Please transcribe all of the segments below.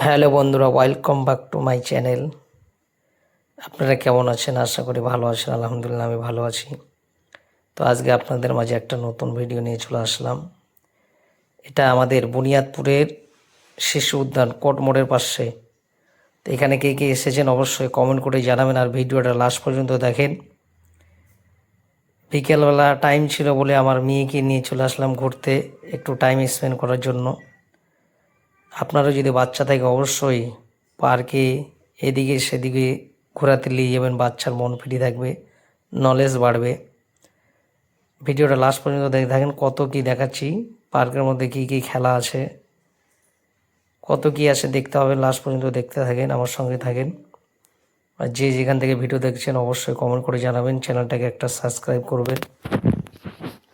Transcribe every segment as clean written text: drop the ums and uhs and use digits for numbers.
Hello বন্ধুরা, welcome back to my channel. আপনারা কেমন আছেন? আশা করি ভালো আছেন। আলহামদুলিল্লাহ, আমি ভালো আছি। তো আজকে আপনাদের মাঝে একটা নতুন ভিডিও নিয়ে চলে আসলাম। এটা আমাদের বুনিয়াদপুরের শিশু উদ্যান কোর্ট মোড়ের পাশে। তো এখানে কে কে এসেছেন অবশ্যই কমেন্ট করে জানাবেন, আর ভিডিওটা লাস্ট পর্যন্ত দেখেন। বিকেলবেলা টাইম ছিল বলে আমার মেয়েকে নিয়ে চলে আসলাম ঘুরতে, একটু টাইম স্পেন্ড করার জন্য। আপনারও যদি বাচ্চা থাকে অবশ্যই পার্কে এদিকে সেদিকে ঘোরাতে নিয়ে যাবেন, বাচ্চার মন ফ্রি থাকবে, নলেজ বাড়বে। ভিডিওটা লাস্ট পর্যন্ত দেখে থাকেন, কত কি দেখাচ্ছি, পার্কের মধ্যে কি কি খেলা আছে, কত কি আছে দেখতে হবে। লাস্ট পর্যন্ত দেখতে থাকেন, আমার সঙ্গে থাকেন। আর যে যেখান থেকে ভিডিও দেখছেন অবশ্যই কমেন্ট করে জানাবেন, চ্যানেলটাকে একটা সাবস্ক্রাইব করবেন।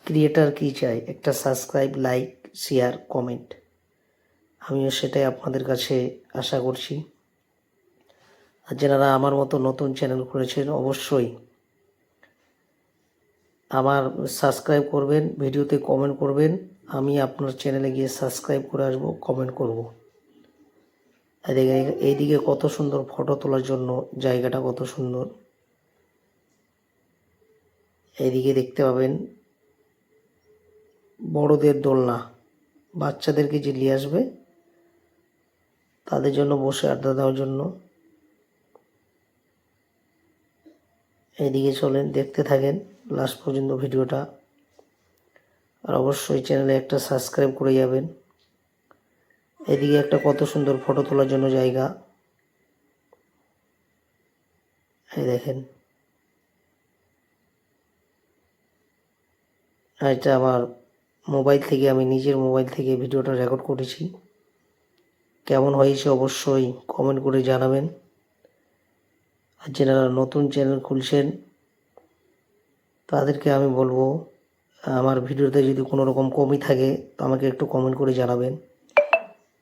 ক্রিয়েটার কি চাই? একটা সাবস্ক্রাইব, লাইক, শেয়ার, কমেন্ট। আমিও সেটাই আপনাদের কাছে আশা করছি। আর যারা আমার মতো নতুন চ্যানেল খুলেছেন অবশ্যই আমার সাবস্ক্রাইব করবেন, ভিডিওতে কমেন্ট করবেন, আমি আপনার চ্যানেলে গিয়ে সাবস্ক্রাইব করে আসবো, কমেন্ট করব। এইদিকে কত সুন্দর ফটো তোলার জন্য জায়গাটা, কত সুন্দর। এইদিকে দেখতে পাবেন বড়দের দোলনা, বাচ্চাদেরকে যে নিয়ে আসবে তাদের জন্য বসে আড্ডা দেওয়ার জন্য। এইদিকে চলেন, দেখতে থাকেন লাস্ট পর্যন্ত ভিডিওটা। আর অবশ্যই চ্যানেলে একটা সাবস্ক্রাইব করে যাবেন। এদিকে একটা কত সুন্দর ফটো তোলার জন্য জায়গা, এই দেখেন। এটা আমার মোবাইল থেকে, আমি নিজের মোবাইল থেকে ভিডিওটা রেকর্ড করেছি। কেমন হয়েছে অবশ্যই কমেন্ট করে জানাবেন। আর যারা নতুন চ্যানেল খুলছেন তাদেরকে আমি বলবো, আমার ভিডিওতে যদি কোনো রকম কমই থাকে তো আমাকে একটু কমেন্ট করে জানাবেন,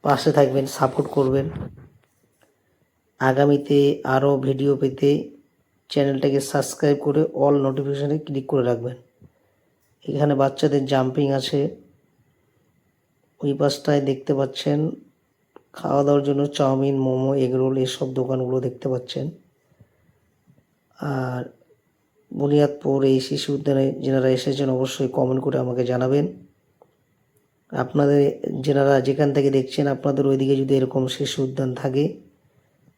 পাশে থাকবেন, সাপোর্ট করবেন। আগামীতে আরও ভিডিও পেতে চ্যানেলটাকে সাবস্ক্রাইব করে অল নোটিফিকেশানে ক্লিক করে রাখবেন। এখানে বাচ্চাদের জাম্পিং আছে, ওই পাশটায় দেখতে পাচ্ছেন খাওয়া দাওয়ার জন্য চাউমিন, মোমো, এগরোল এসব দোকানগুলো দেখতে পাচ্ছেন। আর বুনিয়াদপুর এই শিশু উদ্যানে যারা এসেছেন অবশ্যই কমেন্ট করে আমাকে জানাবেন। আপনাদের যারা যেখান থেকে দেখছেন আপনাদের ওইদিকে যদি এরকম শিশু উদ্যান থাকে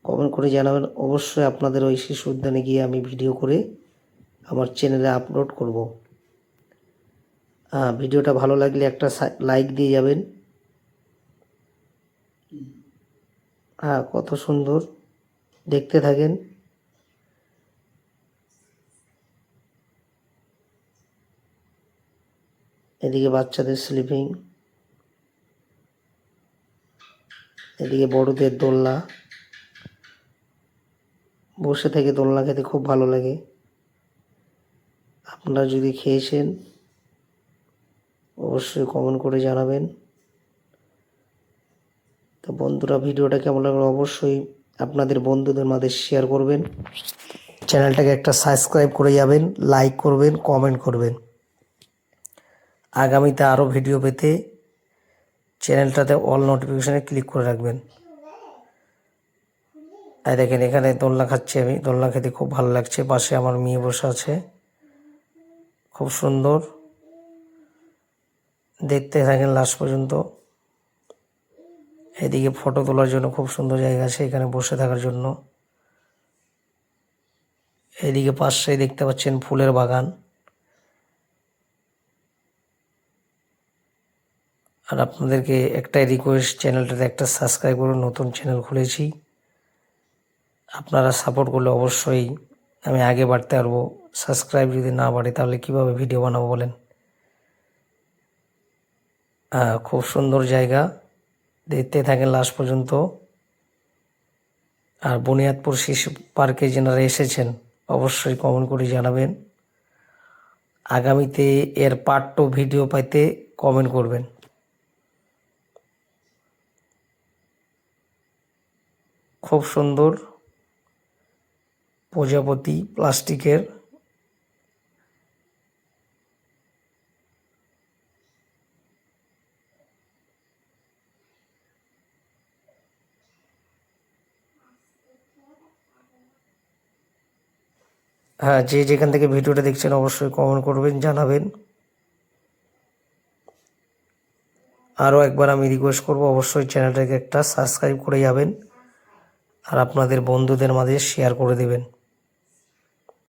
কমেন্ট করে জানাবেন। অবশ্যই আপনাদের ওই শিশু উদ্যানে গিয়ে আমি ভিডিও করে আমার চ্যানেলে আপলোড করব। ভিডিওটা ভালো লাগলে একটা লাইক দিয়ে যাবেন। কত সুন্দর, দেখতে থাকেন। এদিকে বাচ্চাদের স্লিপিং, এদিকে বড়দের দোলনা, বসে থেকে দোলনা খেতে খুব ভালো লাগে। আপনারা যদি খেয়েছেন অবশ্যই কমেন্ট করে জানাবেন। তো বন্ধুরা, ভিডিওটা কেমন লাগলো অবশ্যই আপনাদের বন্ধুদের মাঝে শেয়ার করবেন, চ্যানেলটাকে একটা সাবস্ক্রাইব করে যাবেন, লাইক করবেন, কমেন্ট করবেন। আগামীতে আরও ভিডিও পেতে চ্যানেলটাতে অল নোটিফিকেশানে ক্লিক করে রাখবেন। আর দেখেন এখানে দোলনা খাচ্ছি, আমি দোলনা খেতে খুব ভালো লাগছে, পাশে আমার মেয়ে বসে আছে, খুব সুন্দর। দেখতে থাকেন লাস্ট পর্যন্ত। এদিকে ফটো তোলার জন্য খুব সুন্দর জায়গা আছে, এখানে বসে থাকার জন্য। এদিকে পাশেই দেখতে পাচ্ছেন ফুলের বাগান। আর আপনাদেরকে একটাই রিকোয়েস্ট, চ্যানেলটাতে একটা সাবস্ক্রাইব করুন, নতুন চ্যানেল খুলেছি। আপনারা সাপোর্ট করলে অবশ্যই আমি আগে বাড়তে পারবো। সাবস্ক্রাইব যদি না বাড়ে তাহলে কিভাবে ভিডিও বানাবো বলেন। খুব সুন্দর জায়গা, দেখতে থাকেন লাস্ট পর্যন্ত। আর বুনিয়াদপুর শিশু পার্কে যারা এসেছেন অবশ্যই কমেন্ট করে জানাবেন। আগামীতে এর পার্ট 2 ভিডিও পাইতে কমেন্ট করবেন। খুব সুন্দর প্রজাপতি প্লাস্টিকের, হ্যাঁ, যে যেখান থেকে ভিডিওটা দেখছেন অবশ্যই কমেন্ট করবেন, জানাবেন। আরও একবার আমি রিকোয়েস্ট করব, অবশ্যই চ্যানেলটাকে একটা সাবস্ক্রাইব করে যাবেন আর আপনাদের বন্ধুদের মাঝে শেয়ার করে দেবেন।